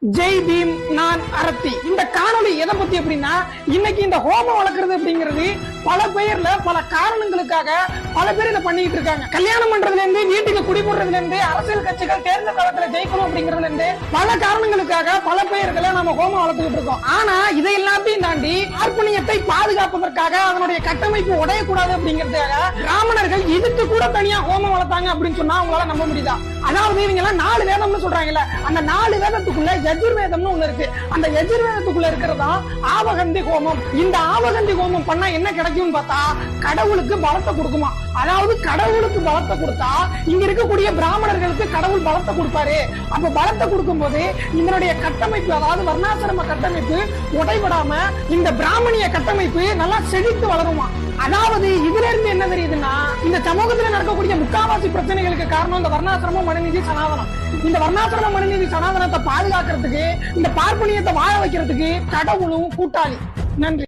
ஜெய் பீம் நான் அரத்தி. இந்த காணொலி எதை பத்தி அப்படின்னா, இன்னைக்கு இந்த ஹோமம் வளர்க்கறது அப்படிங்கிறது பல பெயர்ல பல காரணங்களுக்காக பல பேர் இதை பண்ணிட்டு இருக்காங்க. கல்யாணம் பண்றதுல இருந்து, வீட்டுக்கு குடிபோடுறதுல இருந்து, அரசியல் கட்சிகள் தேர்தல் காலத்துல ஜெயிக்கணும் அப்படிங்கறதுல இருந்து பல காரணங்களுக்காக பல பெயர்களை நம்ம ஹோமம் வளர்த்துக்கிட்டு இருக்கோம். ஆனா இதை எல்லாத்தையும் தாண்டி பார்ப்பனியத்தை பாதுகாப்பதற்காக, அதனுடைய கட்டமைப்பு உடையக்கூடாது அப்படிங்கிறதுக்காக பிராமணர்கள் இதுக்கு கூட தனியா ஹோமம் வளர்த்தாங்க அப்படின்னு சொன்னா அவங்களால நம்ப முடியுதா? அதாவது இவங்க எல்லாம் 4 வேதம்னு சொல்றாங்கல்ல, அந்த 4 வேதத்துக்குள்ள யஜுர்வேதம்னு ஒண்ணு இருக்கு. அந்த யஜுர்வேதத்துக்குள்ள இருக்கிறதா ஆவகந்தி ஹோமம். இந்த ஆவகந்தி ஹோமம் பண்ணா என்ன கிடைக்கும்னு பார்த்தா, கடவுளுக்கு பலத்தை கொடுக்குமா. அதாவது கடவுளுக்கு பலத்தை கொடுத்தா இங்க இருக்கக்கூடிய பிராமணர்களுக்கு கடவுள் பலத்தை கொடுப்பாரு. அப்ப பலத்தை கொடுக்கும் போது இதனுடைய கட்டமைப்பு, அதாவது வர்ணாசிரம கட்டமைப்பு உடைபடாம இந்த பிராமணிய கட்டமைப்பு நல்லா செழித்து வளருமா. அதாவது இதுல இருந்து என்ன தெரியுதுன்னா, இந்த சமூகத்துல நடக்கக்கூடிய முக்காவாசி பிரச்சனைகளுக்கு காரணம் இந்த வர்ணாசிரமம், மனுநீதி, சனாதனம். இந்த வர்ணாசிரம, மனுநீதி, சனாதனத்தை பாதுகாக்கிறதுக்கு, இந்த பார்ப்பனியத்தை வாழ வைக்கிறதுக்கு கடவுளும் கூட்டாளி. நன்றி.